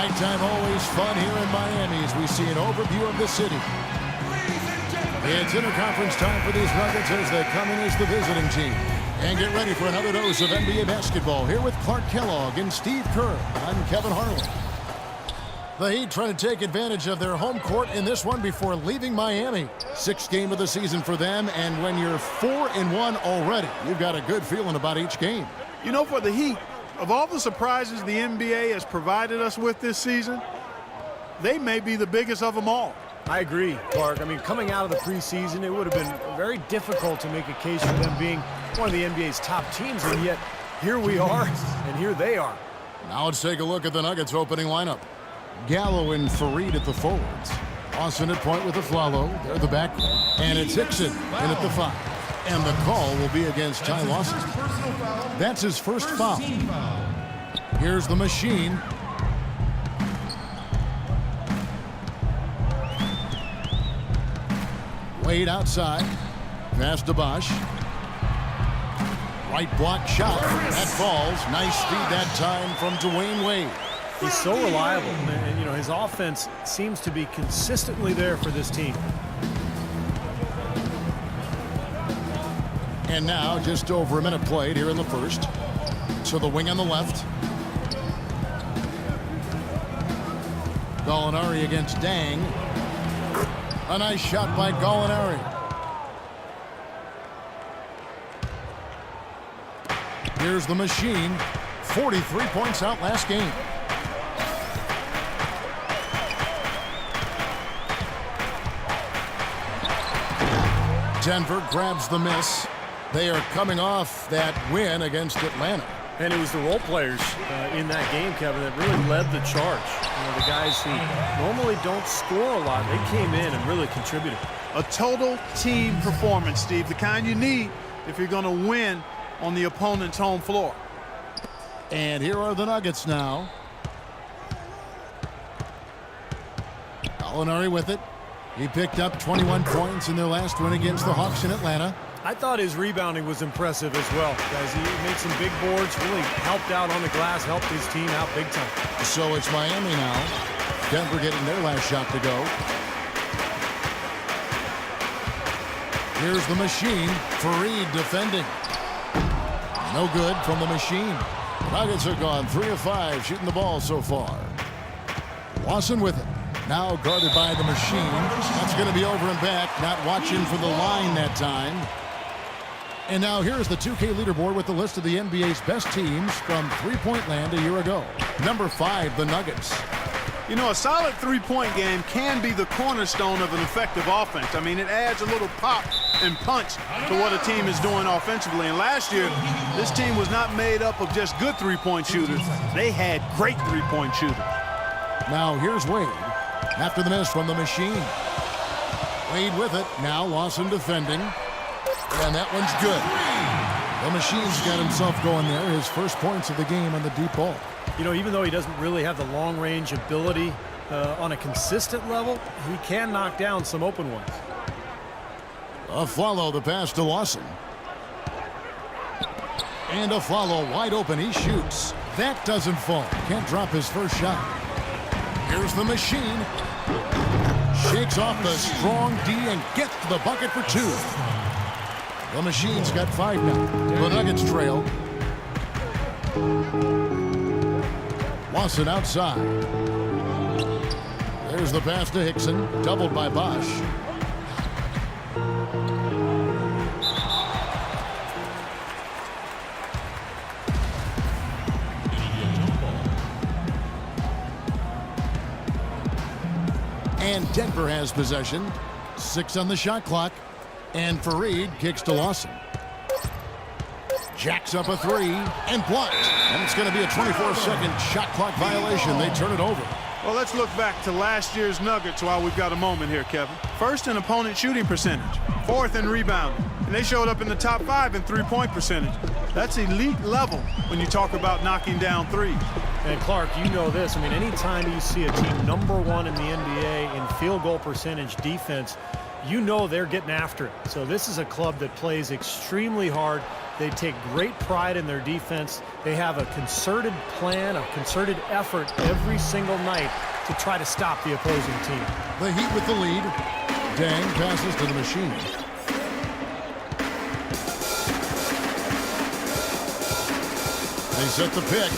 Nighttime always fun here in Miami as we see an overview of the city. It's interconference time for these Nuggets as they come in as the visiting team. And get ready for another dose of NBA basketball here with Clark Kellogg and Steve Kerr. I'm Kevin Harlan. The Heat trying to take advantage of their home court in this one before leaving Miami. Sixth game of the season for them, and when you're 4-1 already, you've got a good feeling about each game. You know, for the Heat, of all the surprises the NBA has provided us with this season, they may be the biggest of them all. I agree, Clark. I mean, coming out of the preseason, it would have been very difficult to make a case for them being one of the NBA's top teams, and yet here we are, and here they are. Now let's take a look at the Nuggets opening lineup. Gallo and Fareed at the forwards. Austin at point with the Flalo. They're the back. And it's Hickson in at the 5. And the call will be against Ty Lawson. That's his first foul. Here's the machine. Wade outside. Pass to Bosch. Right block shot. That falls. Nice speed that time from Dwayne Wade. He's so reliable, and you know, his offense seems to be consistently there for this team. And now just over a minute played here in the first. To the wing on the left. Gallinari against Dang. A nice shot by Gallinari. Here's the machine. 43 points out last game. Denver grabs the miss. They are coming off that win against Atlanta. And it was the role players in that game, Kevin, that really led the charge. You know, the guys who normally don't score a lot, they came in and really contributed. A total team performance, Steve, the kind you need if you're going to win on the opponent's home floor. And here are the Nuggets now. Gallinari with it. He picked up 21 points in their last win against the Hawks in Atlanta. I thought his rebounding was impressive as well, guys. He made some big boards, really helped out on the glass, helped his team out big time. So it's Miami now. Denver getting their last shot to go. Here's the machine. Fareed defending. No good from the machine. Nuggets are gone 3 of 5 shooting the ball so far. Lawson with it. Now guarded by the machine. That's going to be over and back. Not watching for the line that time. And now here's the 2K leaderboard with the list of the NBA's best teams from three-point land a year ago. Number 5, the Nuggets. You know, a solid three-point game can be the cornerstone of an effective offense. I mean, it adds a little pop and punch to what a team is doing offensively. And last year, this team was not made up of just good three-point shooters. They had great three-point shooters. Now here's Wade. After the miss from the machine. Wade with it. Now Lawson defending. And that one's good. The machine's got himself going there. His first points of the game on the deep ball. You know, even though he doesn't really have the long-range ability on a consistent level, he can knock down some open ones. Follow the pass to Lawson. And a follow wide open. He shoots. That doesn't fall. Can't drop his first shot. Here's the machine. Shakes off the strong D and gets to the bucket for 2. The machine's got 5 now. The Nuggets trail. Lawson outside. There's the pass to Hickson. Doubled by Bosch. And Denver has possession. 6 on the shot clock. And Fareed kicks to Lawson. Jacks up a 3 and blocked. And it's going to be a 24-second shot clock violation. They turn it over. Well, let's look back to last year's Nuggets while we've got a moment here, Kevin. First in opponent shooting percentage. 4th in rebounding. And they showed up in the top 5 in three-point percentage. That's elite level when you talk about knocking down threes. And Clark, you know this. I mean, anytime you see a team #1 in the NBA in field goal percentage defense, you know they're getting after it. So this is a club that plays extremely hard. They take great pride in their defense. They have a concerted plan, a concerted effort every single night to try to stop the opposing team. The Heat with the lead. Dang passes to the machine. They set the pick.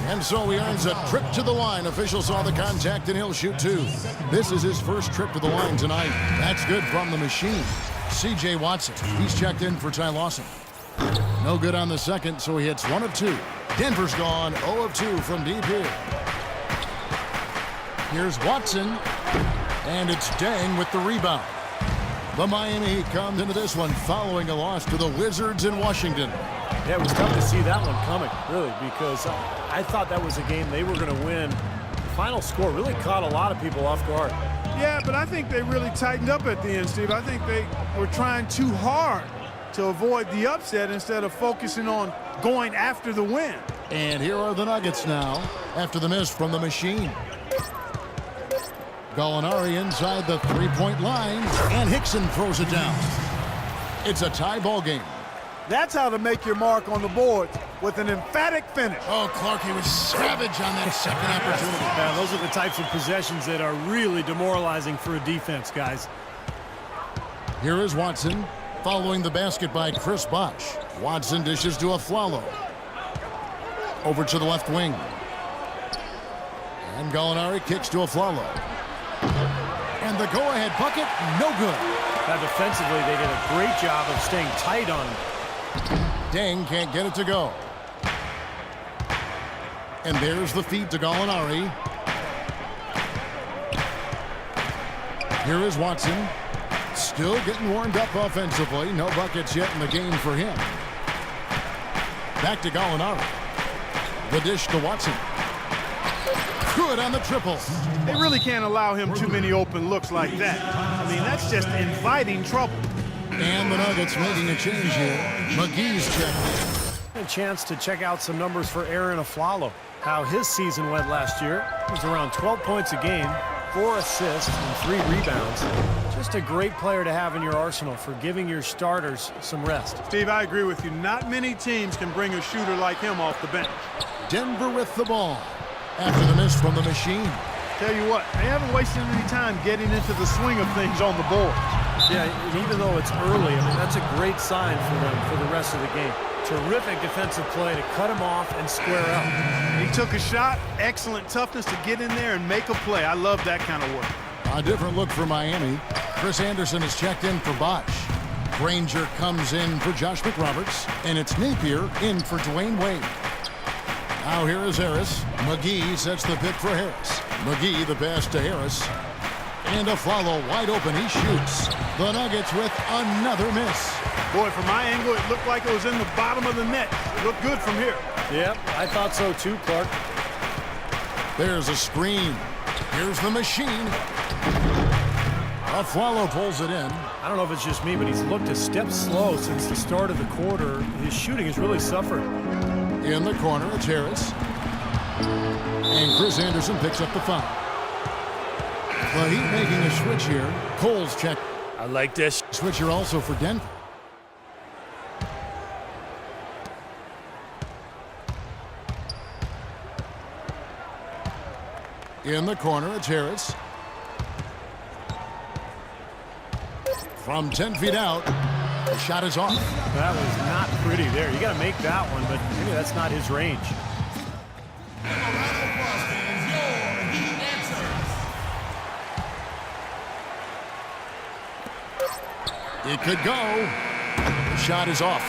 And so he earns a trip to the line. Official saw the contact and he'll shoot two. This is his first trip to the line tonight. That's good from the machine. C.J. Watson, he's checked in for Ty Lawson. No good on the second, so he hits 1 of 2. Denver's gone 0 of 2 from deep here. Here's Watson, and it's Dang with the rebound. The Miami Heat comes into this one following a loss to the Wizards in Washington. Yeah, it was tough to see that one coming, really, because I thought that was a game they were going to win. The final score really caught a lot of people off guard. Yeah, but I think they really tightened up at the end, Steve. I think they were trying too hard to avoid the upset instead of focusing on going after the win. And here are the Nuggets now after the miss from the machine. Gallinari inside the three-point line, and Hickson throws it down. It's a tie ball game. That's how to make your mark on the board, with an emphatic finish. Oh, Clark, he was savage on that second opportunity. Yeah, those are the types of possessions that are really demoralizing for a defense, guys. Here is Watson, following the basket by Chris Bosh. Watson dishes to Afflalo. Over to the left wing. And Gallinari kicks to Afflalo. And the go-ahead bucket, no good. Now defensively, they did a great job of staying tight on him. Dang can't get it to go. And there's the feed to Gallinari. Here is Watson. Still getting warmed up offensively. No buckets yet in the game for him. Back to Gallinari. The dish to Watson. Good on the triple. They really can't allow him too many open looks like that. I mean, that's just inviting trouble. And the Nuggets making a change here. McGee's checked in. A chance to check out some numbers for Aaron Afflalo. How his season went last year. It was around 12 points a game, 4 assists, and 3 rebounds. Just a great player to have in your arsenal for giving your starters some rest. Steve, I agree with you. Not many teams can bring a shooter like him off the bench. Denver with the ball after the miss from the machine. Tell you what, they haven't wasted any time getting into the swing of things on the board. Yeah, and even though it's early, I mean, that's a great sign for them for the rest of the game. Terrific defensive play to cut him off and square up. He took a shot, excellent toughness to get in there and make a play. I love that kind of work. A different look for Miami. Chris Anderson is checked in for Bosh. Granger comes in for Josh McRoberts, and it's Napier in for Dwayne Wade. Now here is Harris. McGee sets the pick for Harris. McGee the pass to Harris. And Afflalo wide open. He shoots. The Nuggets with another miss. Boy, from my angle, it looked like it was in the bottom of the net. It looked good from here. Yep, I thought so too, Clark. There's a screen. Here's the machine. Afflalo pulls it in. I don't know if it's just me, but he's looked a step slow since the start of the quarter. His shooting has really suffered. In the corner, it's Harris. And Chris Anderson picks up the foul. The Heat making a switch here. Cole's check. I like this. Switch here also for Denver. In the corner, it's Harris. From 10 feet out, the shot is off. That was not pretty there. You got to make that one, but maybe that's not his range. It could go. The shot is off.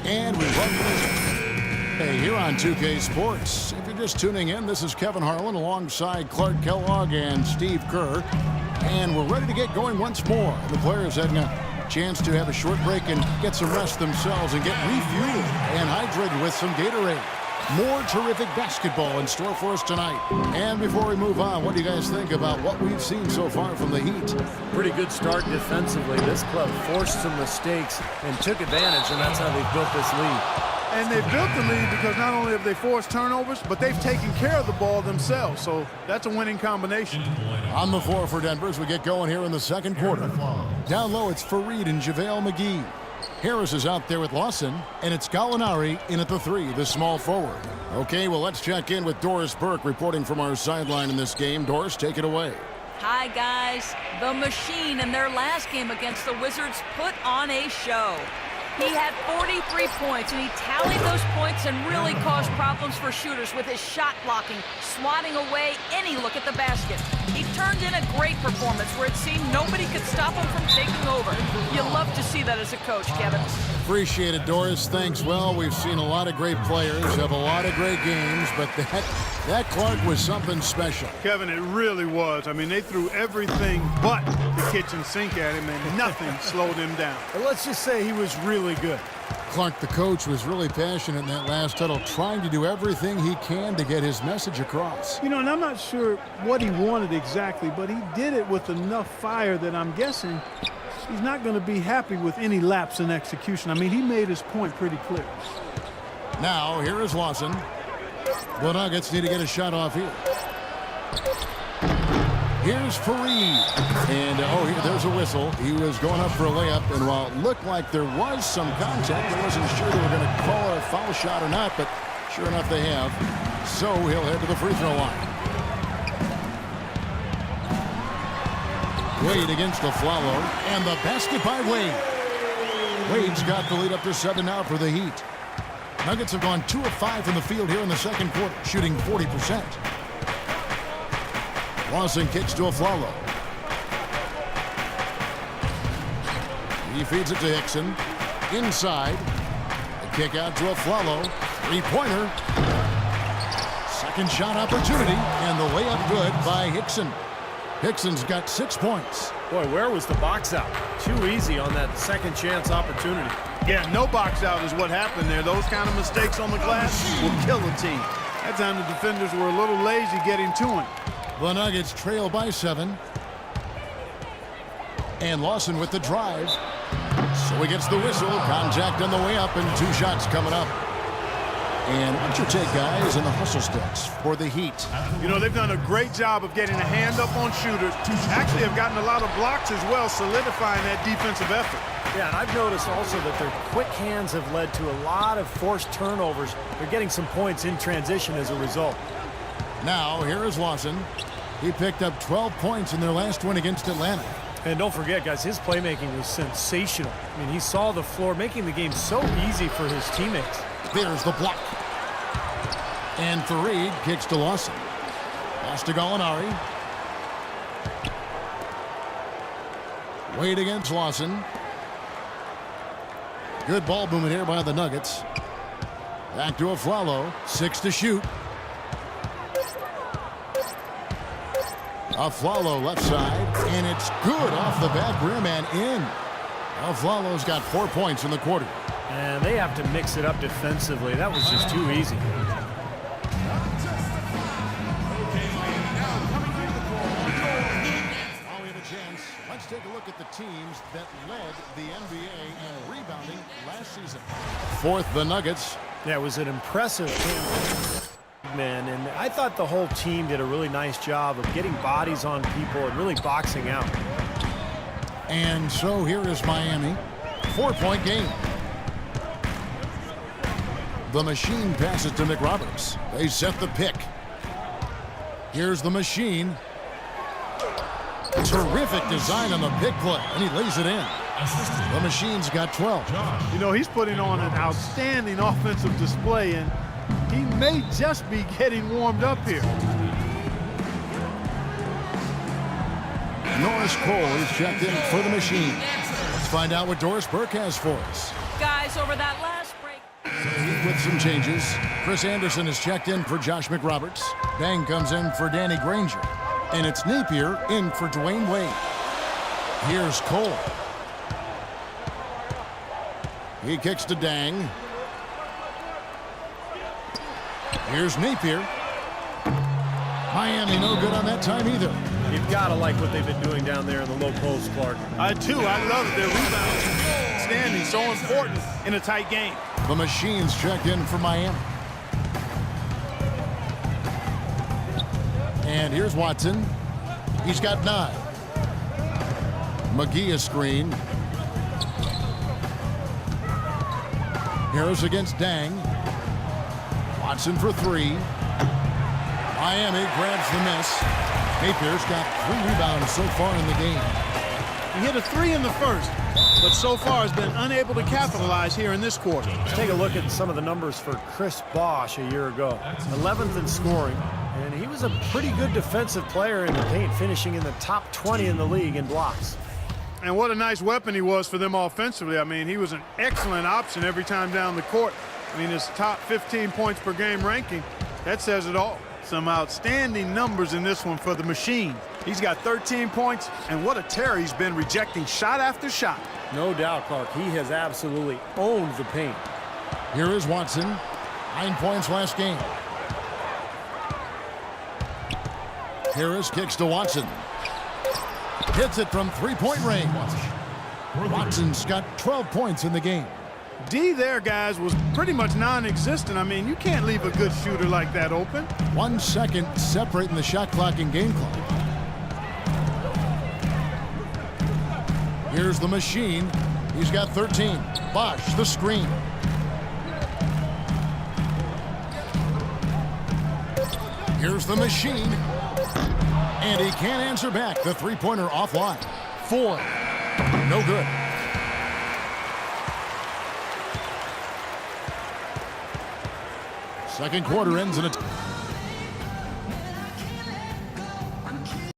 And we welcome you here on 2K Sports. If you're just tuning in, this is Kevin Harlan alongside Clark Kellogg and Steve Kerr. And we're ready to get going once more. The players having a chance to have a short break and get some rest themselves and get refueled and hydrated with some Gatorade. More terrific basketball in store for us tonight. And before we move on, what do you guys think about what we've seen so far from the Heat? Pretty good start defensively. This club forced some mistakes and took advantage, and that's how they built this lead. And they built the lead because not only have they forced turnovers, but they've taken care of the ball themselves. So that's a winning combination. On the floor for Denver as we get going here in the second quarter. Down low, it's Fareed and JaVale McGee. Harris is out there with Lawson, and it's Gallinari in at the 3, the small forward. Okay, well, let's check in with Doris Burke reporting from our sideline in this game. Doris, take it away. Hi, guys. The Machine in their last game against the Wizards put on a show. He had 43 points, and he tallied those points and really caused problems for shooters with his shot blocking, swatting away any look at the basket. He turned in a great performance where it seemed nobody could stop him from taking over. You love to see that as a coach, Kevin. Appreciate it, Doris. Thanks. Well, we've seen a lot of great players have a lot of great games, but that Clark was something special. Kevin, it really was. I mean, they threw everything but the kitchen sink at him, and nothing slowed him down. But let's just say he was really good. Clark, the coach, was really passionate in that last huddle, trying to do everything he can to get his message across. You know, and I'm not sure what he wanted exactly, but he did it with enough fire that I'm guessing he's not going to be happy with any lapse in execution. I mean, he made his point pretty clear. Now, here is Lawson. The Nuggets need to get a shot off here. Here's Fareed. And, there's a whistle. He was going up for a layup, and while it looked like there was some contact, I wasn't sure they were going to call a foul shot or not, but sure enough they have. So he'll head to the free throw line. Wade against LaFlalo, and the basket by Wade. Wade's got the lead up to 7 now for the Heat. Nuggets have gone 2 of 5 from the field here in the second quarter, shooting 40%. Lawson kicks to LaFlalo. He feeds it to Hickson. Inside. The kick out to LaFlalo. Three-pointer. Second shot opportunity, and the layup good by Hickson. Hickson's got 6 points. Boy, where was the box out? Too easy on that second chance opportunity. Yeah, no box out is what happened there. Those kind of mistakes on the glass will kill a team. That time the defenders were a little lazy getting to him. The Nuggets trail by 7. And Lawson with the drive. So he gets the whistle. Contact on the way up, and 2 shots coming up. And what's your take, guys, in the hustle sticks for the Heat? You know, they've done a great job of getting a hand up on shooters. Actually have gotten a lot of blocks as well, solidifying that defensive effort. Yeah, and I've noticed also that their quick hands have led to a lot of forced turnovers. They're getting some points in transition as a result. Now, here is Lawson. He picked up 12 points in their last win against Atlanta. And don't forget, guys, his playmaking was sensational. I mean, he saw the floor, making the game so easy for his teammates. There's the block. And Fareed kicks to Lawson. Pass to Gallinari. Wade against Lawson. Good ball movement here by the Nuggets. Back to Aflalo. 6 to shoot. Aflalo left side, and it's good off the back rim and in. Aflalo's got 4 points in the quarter. And they have to mix it up defensively. That was just too easy. Let's take a look at the teams that led the NBA in rebounding last season. 4th, the Nuggets. Yeah, it was an impressive game, man, and I thought the whole team did a really nice job of getting bodies on people and really boxing out. And so here is Miami. 4-point game. The Machine passes to McRoberts. They set the pick. Here's the Machine. Terrific design on the pick play, and he lays it in. The Machine's got 12. You know, he's putting on an outstanding offensive display, and he may just be getting warmed up here. Norris Cole is checked in for the Machine. Let's find out what Doris Burke has for us. Guys, over that last break. With some changes, Chris Anderson is checked in for Josh McRoberts. Bang comes in for Danny Granger. And it's Napier in for Dwayne Wade. Here's Cole. He kicks to Dang. Here's Napier. Miami no good on that time either. You've got to like what they've been doing down there in the low post, Clark. I do. I love it. Their rebounds standing so important in a tight game. The Machines check in for Miami. And here's Watson. He's got 9. McGee a screen. Harris against Dang. Watson for 3. Miami grabs the miss. Napier's got 3 rebounds so far in the game. He hit a 3 in the first, but so far has been unable to capitalize here in this quarter. Let's take a look at some of the numbers for Chris Bosh a year ago. 11th in scoring, and he was a pretty good defensive player in the paint, finishing in the top 20 in the league in blocks. And what a nice weapon he was for them offensively. I mean, he was an excellent option every time down the court. I mean, his top 15 points per game ranking, that says it all. Some outstanding numbers in this one for the Machine. He's got 13 points, and what a tear he's been, rejecting shot after shot. No doubt, Clark. He has absolutely owned the paint. Here is Watson. 9 points last game. Harris kicks to Watson. Hits it from 3-point range. Watson's got 12 points in the game. D there, guys, was pretty much non-existent. I mean, you can't leave a good shooter like that open. 1 second separating the shot clock and game clock. Here's the Machine. He's got 13. Bosh, the screen. Here's the Machine. And he can't answer back. The three-pointer offline. 4. No good. Second quarter ends in a